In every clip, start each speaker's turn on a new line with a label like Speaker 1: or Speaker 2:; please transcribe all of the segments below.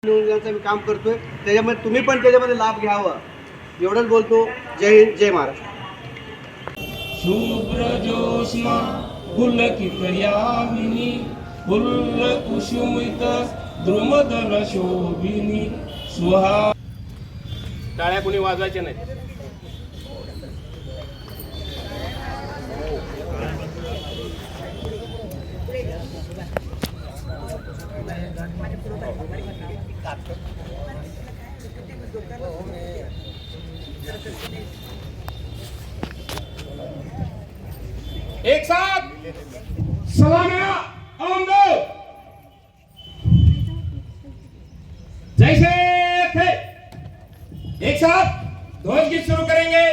Speaker 1: निवडण्याचं मी काम करतोय, त्याच्यामध्ये तुम्ही पण त्याच्यामध्ये लाभ घ्यावा एवढंच बोलतो. जय हिंद, जय महाराष्ट्र.
Speaker 2: शुभ्र ज्योत्स्ना पुलकित यामिनी फुल्ल कुसुमित द्रुमदल शोभिनी सुहा. टाळ्या कोणी वाजवायच्या नाही. एक साथ सलामिया आमदो जैसे थे. एक साथ ध्वज गीत शुरू करेंगे.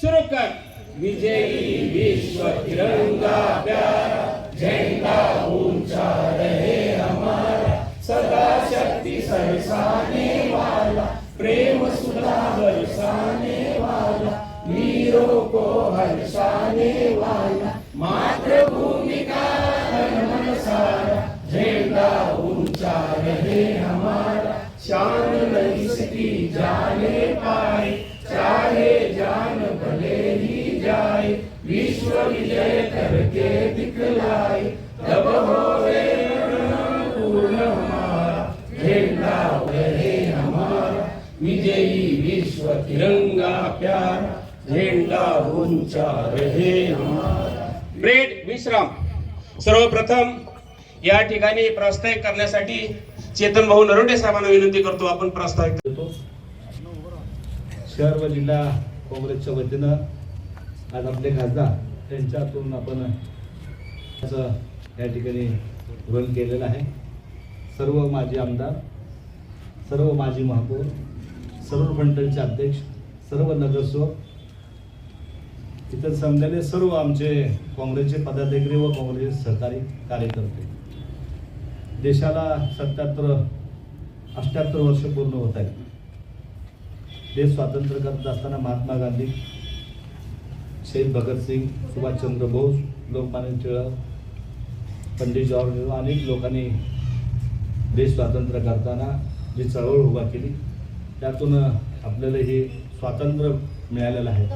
Speaker 2: शुरू कर. विजयी विश्व तिरंगा प्यारा झंडा ऊंचा रहे हमारा सदा शक्ति सरसाने वाला प्रेम सुधा बरसाने वाला वीरों को हर्षाने वाला मातृभूमि का तन मन सारा झंडा ऊंचा रहे हमारा शान नहीं सकी जाने पाए चाहे जान भले ही जाए विश्व विजय करके दिखलाए तब होवे पूर्ण हमारा झंडा रहे हमारा विजयी विश्व तिरंगा प्यारा झेंडा ऊंचा रहे हमारा. ब्रेड विश्राम. सर्वप्रथम या ठिकाणी प्रास्ताविक करण्यासाठी चेतन भाऊ नरोटे साहेबांना विनंती करतो. आपण प्रास्ताविक देतो.
Speaker 3: शहर व जिल्हा काँग्रेसच्या वतीनं आज आपले खासदार यांच्यातून आपण असं या ठिकाणी रन केलेलं आहे. सर्व माजी आमदार, सर्व माजी महापौर, सर्व मंडळचे अध्यक्ष, सर्व नगरसेवक, इतर समजलेले सर्व आमचे काँग्रेसचे पदाधिकारी व काँग्रेसचे सहकारी कार्यकर्ते. देशाला 78 वर्ष पूर्ण होत आहेत. देश स्वातंत्र्य करत असताना महात्मा गांधी, शहीद भगतसिंग, सुभाषचंद्र बोस, लोकमान्य टिळक, पंडित जवाहरलाल नेहरू अनेक लोकांनी देश स्वातंत्र्य करताना जी चळवळ उभा केली त्यातून आपल्याला हे स्वातंत्र्य मिळालेलं आहे.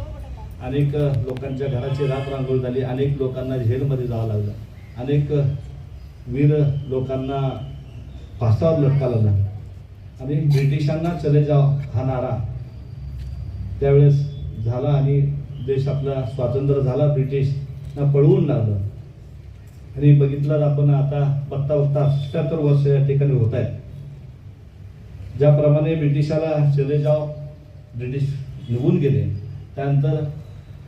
Speaker 3: अनेक लोकांच्या घराची राख रांगोळी झाली, अनेक लोकांना जेलमध्ये जावं लागलं, अनेक वीर लोकांना फासावर लटकावं लागलं आणि ब्रिटिशांना चले जाओ हा नारा त्यावेळेस झाला आणि देश आपला स्वातंत्र्य झाला. ब्रिटिशना पळवून लागलं आणि बघितलं आपण आता बघता 78 वर्ष या ठिकाणी होत आहेत. ज्याप्रमाणे ब्रिटिशाला चले जाओ ब्रिटिश निघून गेले त्यानंतर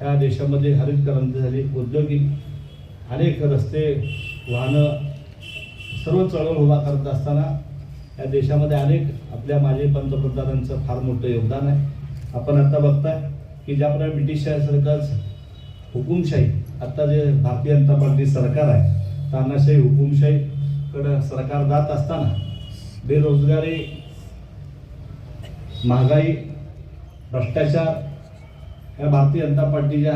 Speaker 3: या देशामध्ये हरित क्रांती झाली, औद्योगिक अनेक रस्ते, वाहनं सर्व चळवळ उभा करत असताना या देशामध्ये अनेक आपल्या माजी पंतप्रधानांचं फार मोठं योगदान आहे. आपण आता बघताय की ज्याप्रमाणे ब्रिटिश सरकारच हुकुमशाही, आता जे भारतीय जनता पार्टी सरकार आहे तानाशाही हुकुमशाहीकडे सरकार जात असताना बेरोजगारी, महागाई, भ्रष्टाचार या भारतीय जनता पार्टीच्या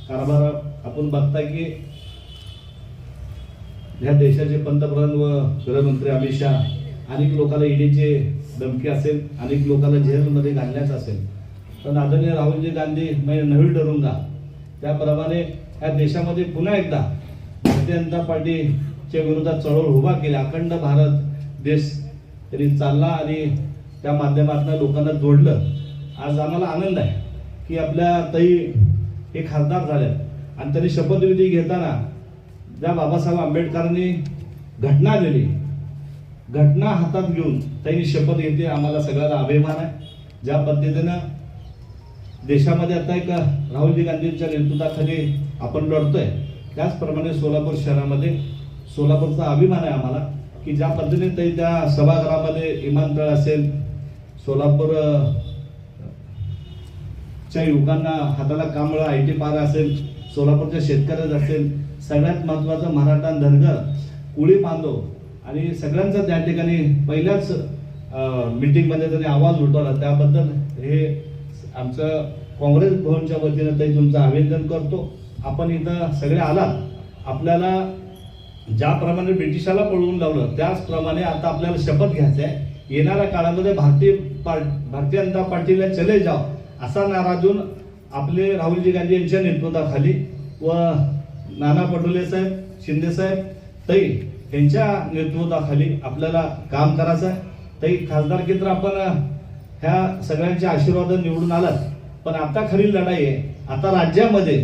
Speaker 3: कारभारात आपण बघता की ह्या देशाचे पंतप्रधान व गृहमंत्री अमित शहा अनेक लोकांना ईडीचे धमकी असेल, अनेक लोकांना जेलमध्ये घालण्याचं असेल, पण आदरणीय राहुलजी गांधी मैं नहीं डरूंगा त्याप्रमाणे या देशामध्ये पुन्हा एकदा भारतीय जनता पार्टीच्या विरोधात चळवळ उभा केली. अखंड भारत देश तरी चालला आणि त्या माध्यमातून लोकांना जोडलं. आज आम्हाला आनंद आहे की आपल्या ताई हे खासदार झाल्यात आणि त्यांनी शपथविधी घेताना ज्या बाबासाहेब आंबेडकरांनी घटना दिली, घटना हातात घेऊन त्यांनी शपथ घेतली. आम्हाला सगळ्याला अभिमान आहे. ज्या पद्धतीनं देशामध्ये आता एक राहुलजी गांधींच्या नेतृत्वाखाली आपण लढतोय त्याचप्रमाणे सोलापूर शहरामध्ये सोलापूरचा अभिमान आहे आम्हाला की ज्या पद्धतीने ते त्या सभागृहामध्ये विमानतळ असेल, सोलापूर च्या युवकांना हाताला काम मिळालं, IT पार्क असेल, सोलापूरच्या शेतकऱ्यात असेल, सगळ्यात महत्त्वाचं मराठा, धनगर, कोळी बांधव आणि सगळ्यांचा त्या ठिकाणी पहिल्याच मीटिंगमध्ये त्यांनी आवाज उठवला. त्याबद्दल हे आमचं काँग्रेस भवनच्या वतीनं ते तुमचं अभिनंदन करतो. आपण इथं सगळे आलात. आपल्याला ज्याप्रमाणे ब्रिटिशाला पळवून लावलं त्याचप्रमाणे आता आपल्याला शपथ घ्यायचं आहे येणाऱ्या काळामध्ये भारतीय जनता पार्टीला चले जाओ असा नारा देऊन आपले राहुलजी गांधी यांच्या नेतृत्वाखाली व नाना पटोले साहेब, शिंदे साहेब, ताई यांच्या नेतृत्वाखाली आपल्याला काम करायचं आहे. ताई खासदारकी तर आपण ह्या सगळ्यांच्या आशीर्वादाने निवडून आलात, पण आता खरी लढाई आहे. आता राज्यामध्ये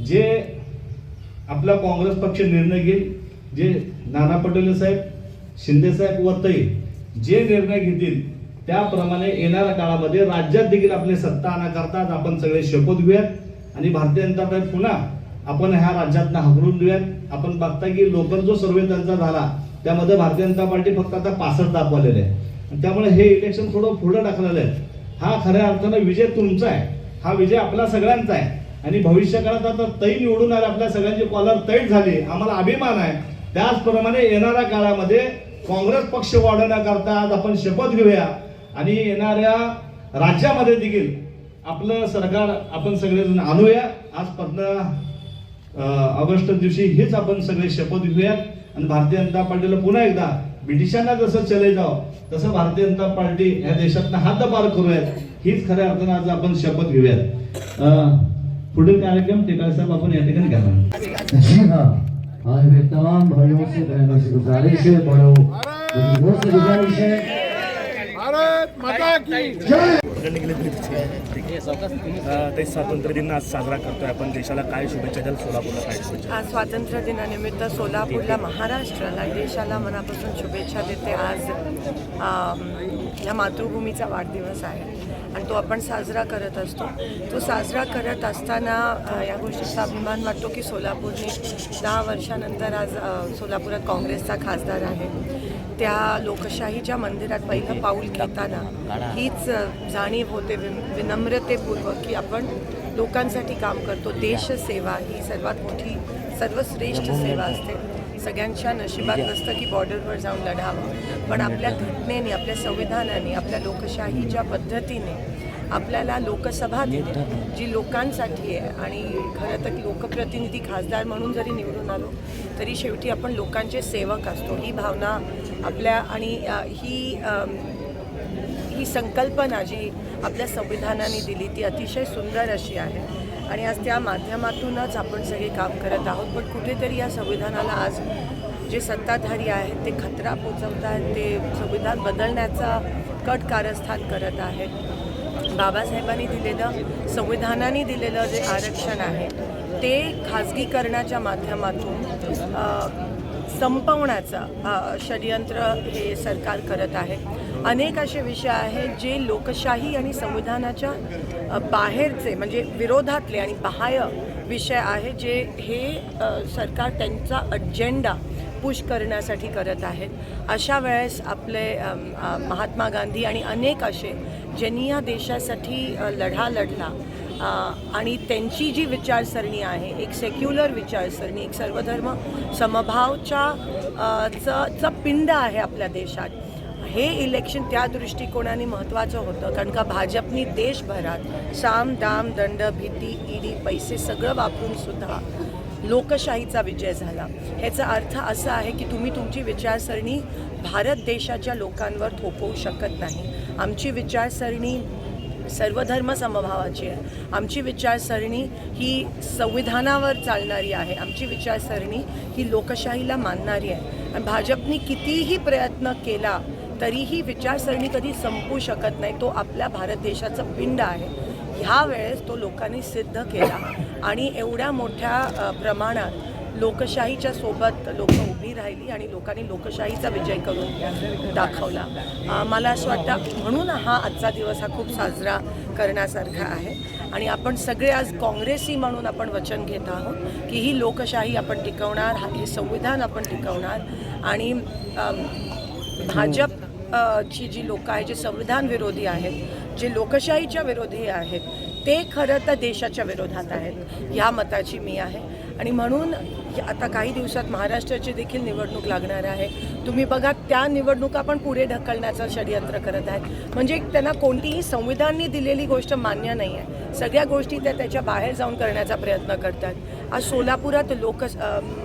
Speaker 3: जे आपला काँग्रेस पक्ष निर्णय घेईल, जे नाना पटोले साहेब, शिंदे साहेब व ताई जे निर्णय घेतील त्याप्रमाणे येणाऱ्या काळामध्ये राज्यात देखील आपली सत्ता आणण्याकरता आपण सगळे शपथ घेऊयात आणि भारतीय जनता पार्टी पुन्हा आपण ह्या राज्यातनं हकलून देऊयात. आपण बघता की लोकल जो सर्वे त्यांचा झाला त्यामध्ये भारतीय जनता पार्टी फक्त आता 65 दाखवलेले आहे. त्यामुळे हे इलेक्शन थोडं पुढे टाकलेलं आहे. हा खऱ्या अर्थानं विजय तुमचा आहे, हा विजय आपला सगळ्यांचा आहे. आणि भविष्यकाळात आता तै निवडून आले, आपल्या सगळ्यांची कॉलर तैट झाली, आम्हाला अभिमान आहे. त्याचप्रमाणे येणाऱ्या काळामध्ये काँग्रेस पक्ष वाढवण्याकरता आज आपण शपथ घेऊया आणि येणाऱ्या राज्यामध्ये देखील आपलं सरकार आपण सगळेजण आणूया. आज 15 ऑगस्ट दिवशी हेच आपण सगळे शपथ घेऊयात आणि भारतीय जनता पार्टीला पुन्हा एकदा ब्रिटिशांना जसं चले जाओ तसं भारतीय जनता पार्टी या देशातनं हद्दपार करूयात. हीच खऱ्या अर्थानं आज आपण शपथ घेऊयात. पुढील कार्यक्रम टिकाळे साहेब आपण या ठिकाणी घ्या.
Speaker 4: जी हाँ, आज मैं तमाम भाइयों से बहनों से गुजारिश है, बड़ों से गुजारिश है,
Speaker 5: भारत माता की जय.
Speaker 6: ते स्वातंत्र्य दिन आज साजरा करतोय आपण. देशाला काय शुभेच्छा द्याल? सोलापूरला काय शुभेच्छा?
Speaker 7: आज स्वातंत्र्य दिनानिमित्त सोलापूरला, महाराष्ट्राला, देशाला मनापासून शुभेच्छा देते. आज या मातृभूमीचा वाढदिवस आहे आणि तो आपण साजरा करत असतो. तो साजरा करत असताना या गोष्टीचा अभिमान वाटतो की सोलापूरने 10 वर्षानंतर आज सोलापुरात काँग्रेसचा खासदार आहे. त्या लोकशाहीच्या मंदिरात पहिलं पाऊल घेताना हीच जाणीव होते विनम्रतेपूर्वक की आपण लोकांसाठी काम करतो. देशसेवा ही सर्वात मोठी, सर्वश्रेष्ठ सेवा असते. सगळ्यांच्या नशिबात नसतं की बॉर्डरवर जाऊन लढावं, पण आपल्या घटनेने, आपल्या संविधानाने, आपल्या लोकशाहीच्या पद्धतीने आपल्याला लोकसभा दिली जी लोकांसाठी आहे. आणि खरं तर लोकप्रतिनिधी खासदार म्हणून जरी निवडून आलो तरी शेवटी आपण लोकांचे सेवक असतो. ही भावना आपल्या आणि ही संकल्पना जी आपल्या संविधानाने दिली ती अतिशय सुंदर अशी आहे आणि आज त्या माध्यमातूनच आपण सगळे काम करत आहोत. पण कुठेतरी या संविधानाला आज जे सत्ताधारी आहेत ते खतरा पोचवत आहेत, ते संविधान बदलण्याचा कट कारस्थान करत आहेत. बाबासाहेबांनी दिलेलं, संविधानाने दिलेलं जे आरक्षण आहे ते खाजगीकरणाच्या माध्यमातून संपवण्याचं षडयंत्र हे सरकार करत आहे. अनेक असे विषय आहेत जे लोकशाही आणि संविधानाच्या बाहेरचे, म्हणजे विरोधातले आणि बाह्य विषय आहे जे हे सरकार त्यांचा अजेंडा पुश करण्यासाठी करत आहेत. अशा वेळेस आपले महात्मा गांधी आणि अनेक असे ज्यांनी या देशासाठी लढा लढला आणि त्यांची जी विचारसरणी आहे, एक सेक्युलर विचारसरणी, एक सर्वधर्म समभावच्या पिंड आहे आपल्या देशात. हे इलेक्शन त्या दृष्टिकोनाने महत्त्वाचं होतं कारण का भाजपनी देशभरात साम दाम दंड भीती ईडी पैसे सगळं वापरून सुद्धा लोकशाहीचा विजय झाला. ह्याचा अर्थ असा आहे की तुम्ही तुमची विचारसरणी भारत देशाच्या लोकांवर थोपवू शकत नाही. आमची विचारसरणी सर्वधर्म समभावाची आहे. आमची विचारसरणी ही संविधानावर चालणारी आहे. आमची विचारसरणी ही लोकशाहीला मानणारी आहे. आणि भाजपनी कितीही प्रयत्न केला तरीही विचारसरणी कधी संपू शकत नाही. तो आपल्या भारत देशाचं पिंड आहे. ह्या वेळेस तो लोकांनी सिद्ध केला आणि एवढ्या मोठ्या प्रमाणात लोकशाहीच्या सोबत लोक उभी राहिली आणि लोकांनी लोकशाहीचा विजय करून दाखवला. मला असं वाटतं म्हणून हा आजचा दिवस हा खूप साजरा करण्यासारखा आहे. आणि आपण सगळे आज काँग्रेसी म्हणून आपण वचन घेत आहोत की ही लोकशाही आपण टिकवणार, हे संविधान आपण टिकवणार. आणि भाजप ची जी लोक आहेत जे संविधान विरोधी आहेत, जे लोकशाहीच्या विरोधी आहेत, ते खरं तर देशाच्या विरोधात आहेत. ह्या मताची मी आहे. आणि म्हणून आता काही दिवसात महाराष्ट्राची देखील निवडणूक लागणार आहे. तुम्ही बघा त्या निवडणुका पण पुढे ढकलण्याचं षडयंत्र करत आहेत. म्हणजे त्यांना कोणतीही संविधानाने दिलेली गोष्ट मान्य नाही आहे. सगळ्या गोष्टी त्याच्या बाहेर जाऊन करण्याचा प्रयत्न करतात. आज सोलापुरात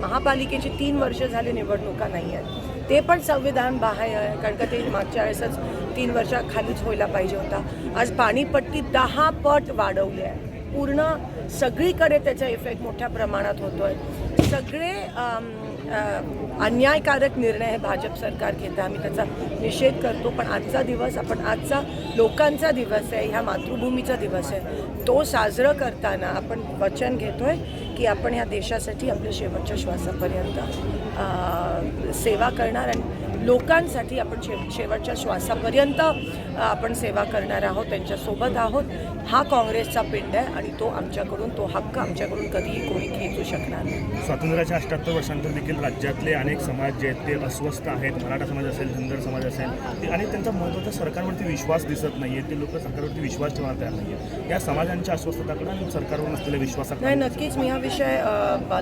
Speaker 7: महापालिकेची 3 वर्ष झाली निवडणुका नाही आहेत. ते पण संविधान बाह्य आहे कारण का ते मागच्या वेळेसच 3 वर्षाखालीच व्हायला पाहिजे होता. आज पाणीपट्टी 10 पट वाढवली आहे. पूर्ण सगळीकडे त्याचा इफेक्ट मोठ्या प्रमाणात होतोय. सगळे अन्यायकारक निर्णय हे भाजप सरकार घेतं. आम्ही त्याचा निषेध करतो. पण आजचा दिवस आजचा लोकांचा दिवस आहे, ह्या मातृभूमीचा दिवस आहे. तो साजरं करताना आपण वचन घेतोय की आपण ह्या देशासाठी आपल्या शेवटच्या श्वासापर्यंत सेवा करणार आणि लोकांसाठी आपण शेवटच्या श्वासापर्यंत आपण सेवा करणार आहोत, त्यांच्यासोबत आहोत. हा काँग्रेसचा पिंड आहे आणि तो हक्क आमच्याकडून कधीही कोणी घेऊ शकणार नाही.
Speaker 6: स्वातंत्र्याच्या 78 वर्षांनंतर देखील राज्यातले अनेक समाज जे आहेत ते अस्वस्थ आहेत. मराठा समाज असेल, धनगर समाज असेल, आणि त्यांचा महत्त्वाचा सरकारवरती विश्वास दिसत नाही आहे. ते लोक सरकारवरती विश्वास ठेवणार तयार नाही आहे. या समाजांच्या अस्वस्थताकडे आणि सरकारवर असलेल्या विश्वासाकडे
Speaker 7: नाही, नक्कीच मी हा विषय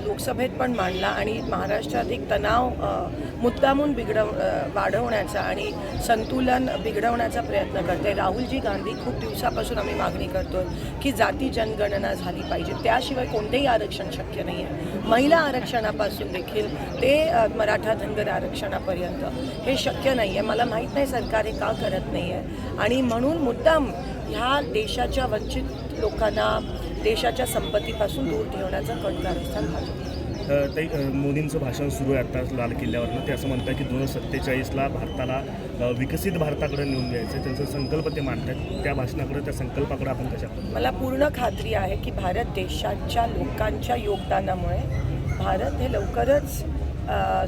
Speaker 7: लोकसभेत पण मांडला आणि महाराष्ट्रात एक तणाव मुद्दामून वाढवण्याचा आणि संतुलन बिघडवण्याचा प्रयत्न करते. राहुलजी गांधी खूप दिवसापासून आम्ही मागणी करतोय की जाती जनगणना झाली पाहिजे. त्याशिवाय कोणतेही आरक्षण शक्य नाही आहे. महिला आरक्षणापासून देखील ते मराठा धनगर आरक्षणापर्यंत हे शक्य नाही आहे. मला माहीत नाही सरकार हे का करत नाही आहे आणि म्हणून मुद्दाम ह्या देशाच्या वंचित लोकांना देशाच्या संपत्तीपासून दूर ठेवण्याचं कारस्थान भाजप.
Speaker 6: मोदींचं भाषण सुरू आहे आता लाल किल्ल्यावरनं. ते असं म्हणतात की 2047ला भारताला विकसित भारताकडे नेऊन द्यायचं. त्यांचा संकल्प ते मांडतात. त्या भाषणाकडे, त्या संकल्पाकडे आपण कशा?
Speaker 7: मला पूर्ण खात्री आहे की भारत देशाच्या लोकांच्या योगदानामुळे भारत हे लवकरच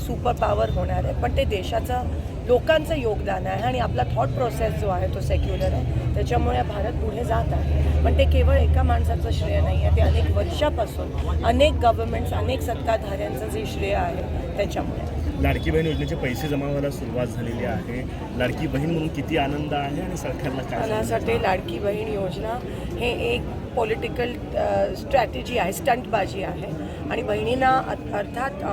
Speaker 7: सुपर पॉवर होणार आहे. पण ते देशाचं लोकांचं योगदान आहे आणि आपला थॉट प्रोसेस जो आहे तो सेक्युलर आहे. त्याच्यामुळे भारत पुढे जात आहे. पण ते केवळ एका माणसाचं श्रेय नाही आहे. ते अनेक वर्षापासून अनेक गव्हर्नमेंट्स, अनेक सत्ताधाऱ्यांचं जे श्रेय आहे त्याच्यामुळे.
Speaker 6: लाडकी बहीण योजनेचे पैसे जमा व्हायला सुरुवात झालेली आहे. लाडकी बहीण म्हणून किती आनंद आहे आणि सरकारला काय?
Speaker 7: मला असं वाटते लाडकी बहीण योजना हे एक पॉलिटिकल स्ट्रॅटेजी आहे, स्टंटबाजी आहे आणि बहिणींना अर्थात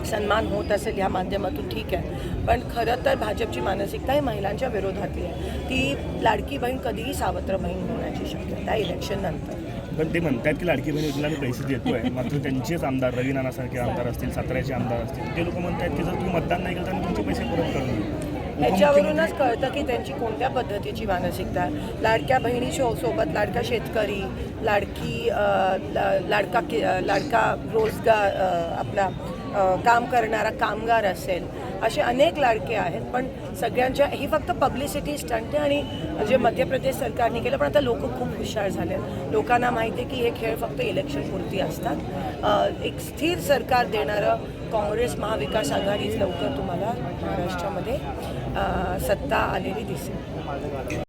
Speaker 7: सन्मान होत असेल या माध्यमातून, ठीक आहे. पण खरं तर भाजपची मानसिकता ही महिलांच्या विरोधातली आहे. ती लाडकी बहीण कधीही सावत्र बहीण होण्याची शक्यता इलेक्शन नंतर.
Speaker 6: पण ते म्हणतात की लाडकी बहीण योजनेला मी पैसे देतोय, मात्र त्यांचेच आमदार रवी नानासारखे आमदार असतील, साताऱ्याचे आमदार असतील, ते लोक म्हणतात की जर तुम्ही मतदान नाही केलं तर तुमचे पैसे परत करून.
Speaker 7: त्याच्यावरूनच कळतं की त्यांची कोणत्या पद्धतीची मानसिकता आहे. लाडक्या बहिणी सोबत लाडका शेतकरी, लाडका रोजगार, आपला काम करणारा कामगार असेल, असे अनेक लाडके आहेत. पण सगळ्यांच्या ही फक्त पब्लिसिटी स्टंट आहे आणि जे मध्य प्रदेश सरकारने केलं. पण आता लोक खूप हुशार झाले. लोकांना माहिती आहे की हे खेळ फक्त इलेक्शनपुरती असतात. एक स्थिर सरकार देणारं काँग्रेस महाविकास आघाडीच लवकर तुम्हाला महाराष्ट्रामध्ये सत्ता आलेली दिसेल.